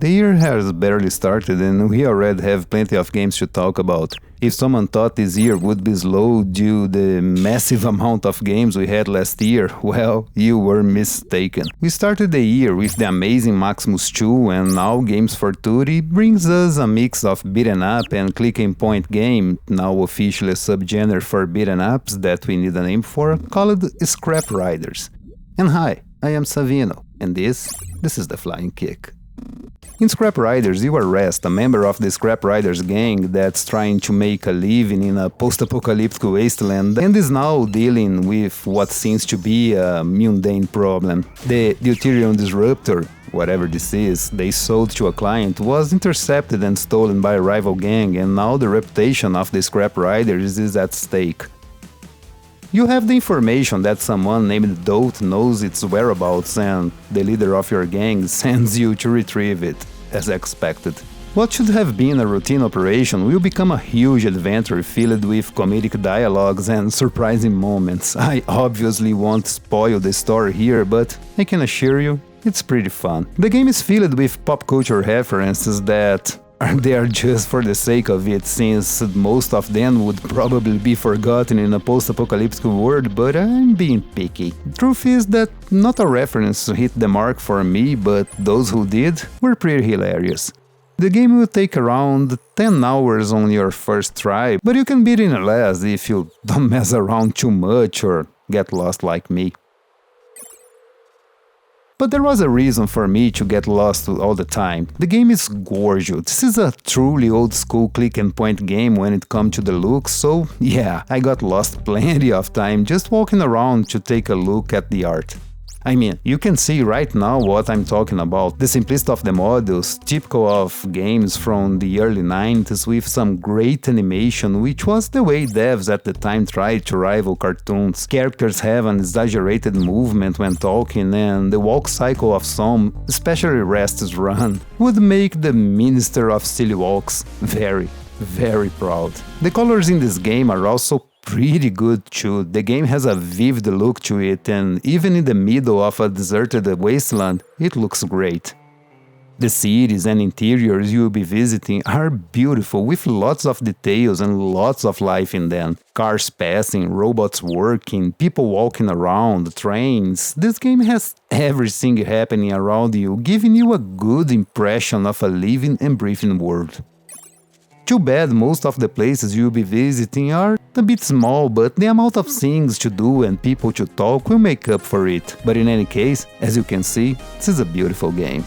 The year has barely started and we already have plenty of games to talk about. If someone thought this year would be slow due to the massive amount of games we had last year, well, you were mistaken. We started the year with the amazing Maximus 2 and now Games Tutti brings us a mix of beat'em up and click and point game, now officially a subgenre for beat'em ups that we need a name for, called Scrap Riders. And hi, I am Savino, and this is the Flying Kick. In Scrap Riders, you are Rast, a member of the Scrap Riders gang that's trying to make a living in a post-apocalyptic wasteland and is now dealing with what seems to be a mundane problem. The deuterium disruptor, whatever this is, they sold to a client was intercepted and stolen by a rival gang, and now the reputation of the Scrap Riders is at stake. You have the information that someone named Dote knows its whereabouts and the leader of your gang sends you to retrieve it, as expected. What should have been a routine operation will become a huge adventure filled with comedic dialogues and surprising moments. I obviously won't spoil the story here, but I can assure you, it's pretty fun. The game is filled with pop culture references that are there just for the sake of it, since most of them would probably be forgotten in a post-apocalyptic world, but I'm being picky. Truth is that not a reference hit the mark for me, but those who did were pretty hilarious. The game will take around 10 hours on your first try, but you can beat it in less if you don't mess around too much or get lost like me. But there was a reason for me to get lost all the time. The game is gorgeous. This is a truly old-school click-and-point game when it comes to the looks, so yeah, I got lost plenty of time just walking around to take a look at the art. I mean, you can see right now what I'm talking about. The simplicity of the models, typical of games from the early 90s with some great animation, which was the way devs at the time tried to rival cartoons. Characters have an exaggerated movement when talking, and the walk cycle of some, especially Rast's run, would make the Minister of Silly Walks very, very proud. The colors in this game are also pretty good too. The game has a vivid look to it, and even in the middle of a deserted wasteland, it looks great. The cities and interiors you will be visiting are beautiful, with lots of details and lots of life in them. Cars passing, robots working, people walking around, trains. This game has everything happening around you, giving you a good impression of a living and breathing world. Too bad most of the places you'll be visiting are a bit small, but the amount of things to do and people to talk will make up for it. But in any case, as you can see, this is a beautiful game.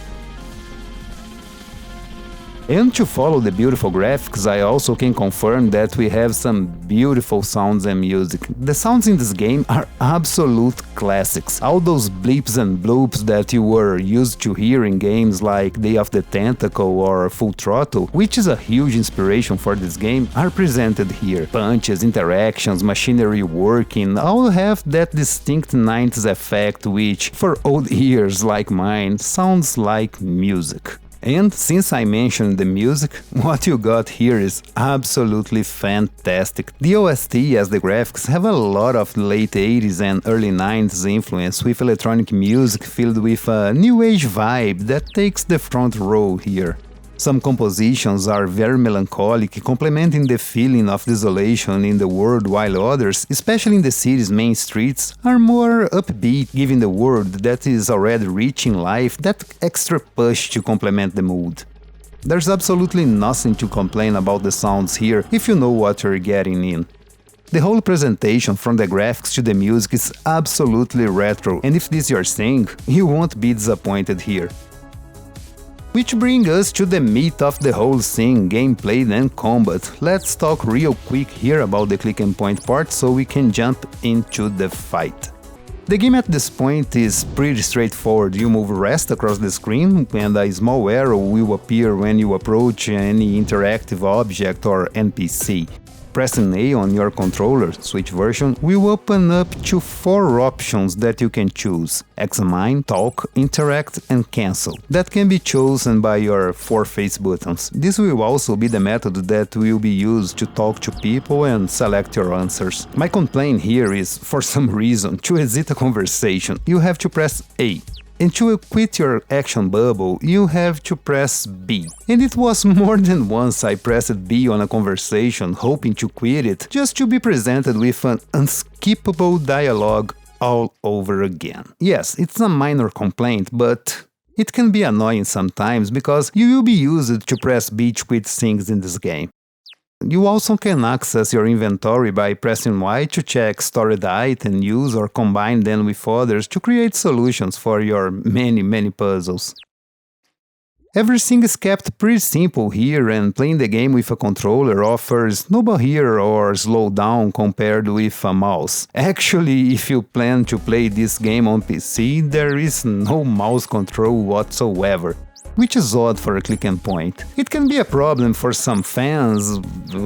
And to follow the beautiful graphics, I also can confirm that we have some beautiful sounds and music. The sounds in this game are absolute classics. All those bleeps and bloops that you were used to hear in games like Day of the Tentacle or Full Throttle, which is a huge inspiration for this game, are presented here. Punches, interactions, machinery working, all have that distinct 90s effect which, for old ears like mine, sounds like music. And since I mentioned the music, what you got here is absolutely fantastic. The OST as the graphics have a lot of late 80s and early 90s influence, with electronic music filled with a new age vibe that takes the front row here. Some compositions are very melancholic, complementing the feeling of desolation in the world, while others, especially in the city's main streets, are more upbeat, giving the world that is already rich in life that extra push to complement the mood. There's absolutely nothing to complain about the sounds here if you know what you're getting in. The whole presentation from the graphics to the music is absolutely retro, and if this is your thing, you won't be disappointed here. Which brings us to the meat of the whole thing, gameplay and combat. Let's talk real quick here about the click and point part so we can jump into the fight. The game at this point is pretty straightforward. You move Rast across the screen and a small arrow will appear when you approach any interactive object or NPC. Pressing A on your controller, Switch version, will open up to 4 options that you can choose: Examine, Talk, Interact and Cancel, that can be chosen by your 4 face buttons. This will also be the method that will be used to talk to people and select your answers. My complaint here is, for some reason, to exit a conversation, you have to press A. And to quit your action bubble, you have to press B. And it was more than once I pressed B on a conversation, hoping to quit it, just to be presented with an unskippable dialogue all over again. Yes, it's a minor complaint, but it can be annoying sometimes because you will be used to press B to quit things in this game. You also can access your inventory by pressing Y to check stored items, use or combine them with others to create solutions for your many puzzles. Everything is kept pretty simple here, and playing the game with a controller offers no barrier or slowdown compared with a mouse. Actually, if you plan to play this game on PC, there is no mouse control whatsoever, which is odd for a click and point. It can be a problem for some fans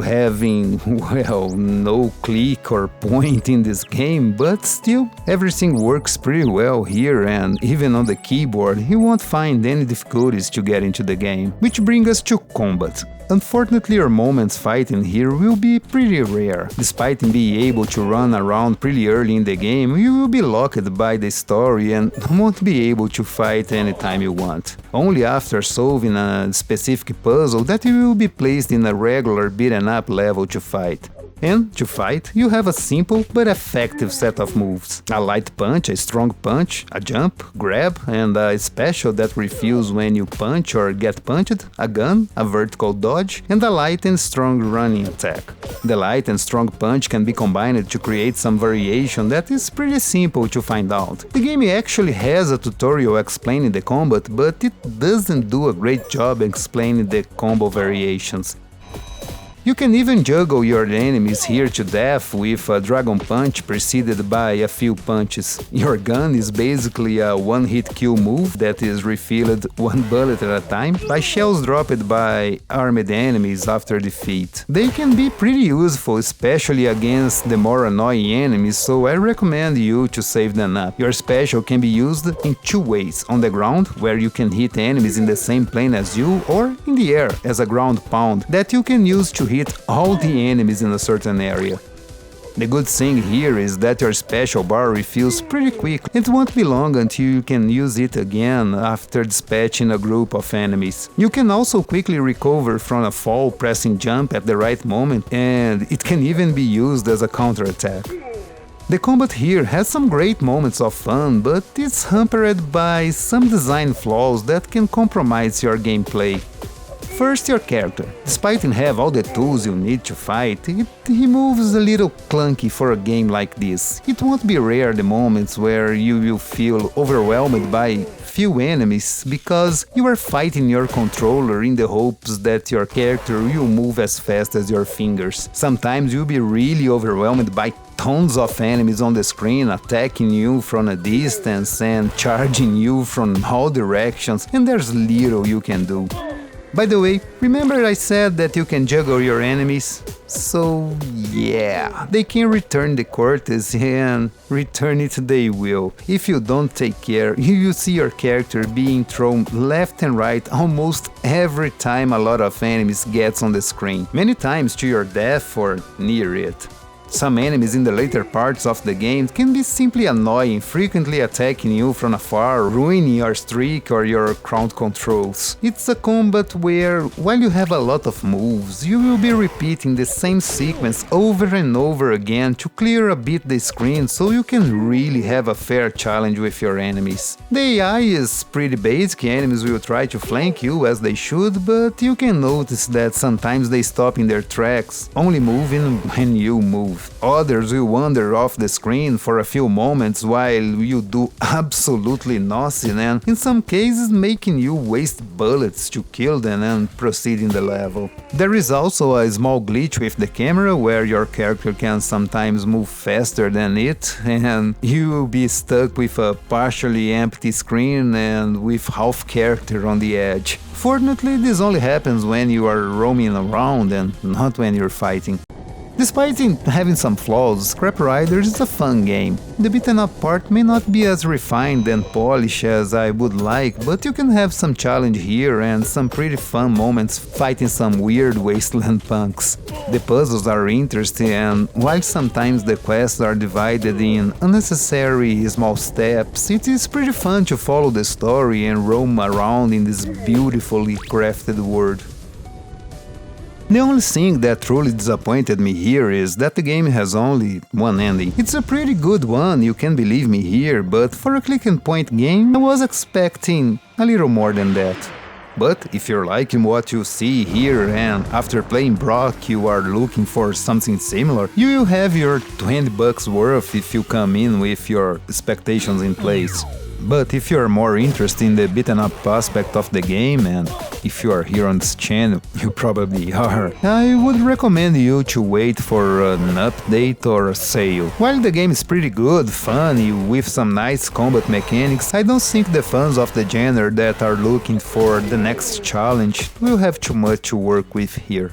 having, well, no click or point in this game, but still, everything works pretty well here, and even on the keyboard, you won't find any difficulties to get into the game. Which brings us to combat. Unfortunately, your moments fighting here will be pretty rare. Despite being able to run around pretty early in the game, you will be locked by the story and won't be able to fight anytime you want. Only after solving a specific puzzle that you will be placed in a regular beaten up level to fight. And to fight, you have a simple but effective set of moves. A light punch, a strong punch, a jump, grab, and a special that refills when you punch or get punched, a gun, a vertical dodge, and a light and strong running attack. The light and strong punch can be combined to create some variation that is pretty simple to find out. The game actually has a tutorial explaining the combat, but it doesn't do a great job explaining the combo variations. You can even juggle your enemies here to death with a dragon punch preceded by a few punches. Your gun is basically a one-hit kill move that is refilled one bullet at a time by shells dropped by armed enemies after defeat. They can be pretty useful, especially against the more annoying enemies, so I recommend you to save them up. Your special can be used in two ways: on the ground, where you can hit enemies in the same plane as you, or in the air as a ground pound that you can use to hit all the enemies in a certain area. The good thing here is that your special bar refills pretty quick. It won't be long until you can use it again after dispatching a group of enemies. You can also quickly recover from a fall pressing jump at the right moment, and it can even be used as a counterattack. The combat here has some great moments of fun, but it's hampered by some design flaws that can compromise your gameplay. First, your character. Despite it have all the tools you need to fight, he moves a little clunky for a game like this. It won't be rare the moments where you will feel overwhelmed by few enemies because you are fighting your controller in the hopes that your character will move as fast as your fingers. Sometimes you'll be really overwhelmed by tons of enemies on the screen attacking you from a distance and charging you from all directions, and there's little you can do. By the way, remember I said that you can juggle your enemies? So yeah, they can return the courtesy, and return it they will. If you don't take care, you will see your character being thrown left and right almost every time a lot of enemies gets on the screen, many times to your death or near it. Some enemies in the later parts of the game can be simply annoying, frequently attacking you from afar, ruining your streak or your crowd controls. It's a combat where, while you have a lot of moves, you will be repeating the same sequence over and over again to clear a bit the screen so you can really have a fair challenge with your enemies. The AI is pretty basic, enemies will try to flank you as they should, but you can notice that sometimes they stop in their tracks, only moving when you move. Others will wander off the screen for a few moments while you do absolutely nothing, and in some cases making you waste bullets to kill them and proceed in the level. There is also a small glitch with the camera where your character can sometimes move faster than it, and you will be stuck with a partially empty screen and with half character on the edge. Fortunately, this only happens when you are roaming around and not when you're fighting. Despite it having some flaws, Scrap Riders is a fun game. The beaten up part may not be as refined and polished as I would like, but you can have some challenge here and some pretty fun moments fighting some weird wasteland punks. The puzzles are interesting, and while sometimes the quests are divided in unnecessary small steps, it is pretty fun to follow the story and roam around in this beautifully crafted world. The only thing that truly disappointed me here is that the game has only one ending. It's a pretty good one, you can believe me here, but for a click and point game I was expecting a little more than that. But if you're liking what you see here and after playing Brock you are looking for something similar, you will have your $20 worth if you come in with your expectations in place. But if you are more interested in the beaten up aspect of the game, and if you are here on this channel, you probably are, I would recommend you to wait for an update or a sale. While the game is pretty good, funny, with some nice combat mechanics, I don't think the fans of the genre that are looking for the next challenge will have too much to work with here.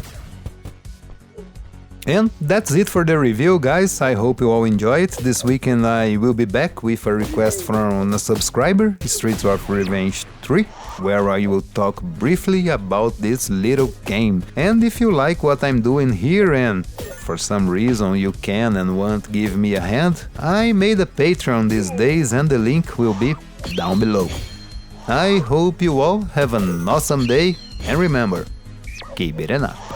And that's it for the review, guys. I hope you all enjoy it. This weekend I will be back with a request from a subscriber, Streets of Revenge 3, where I will talk briefly about this little game. And if you like what I'm doing here and for some reason you can and want give me a hand, I made a Patreon these days and the link will be down below. I hope you all have an awesome day and remember, keep it up.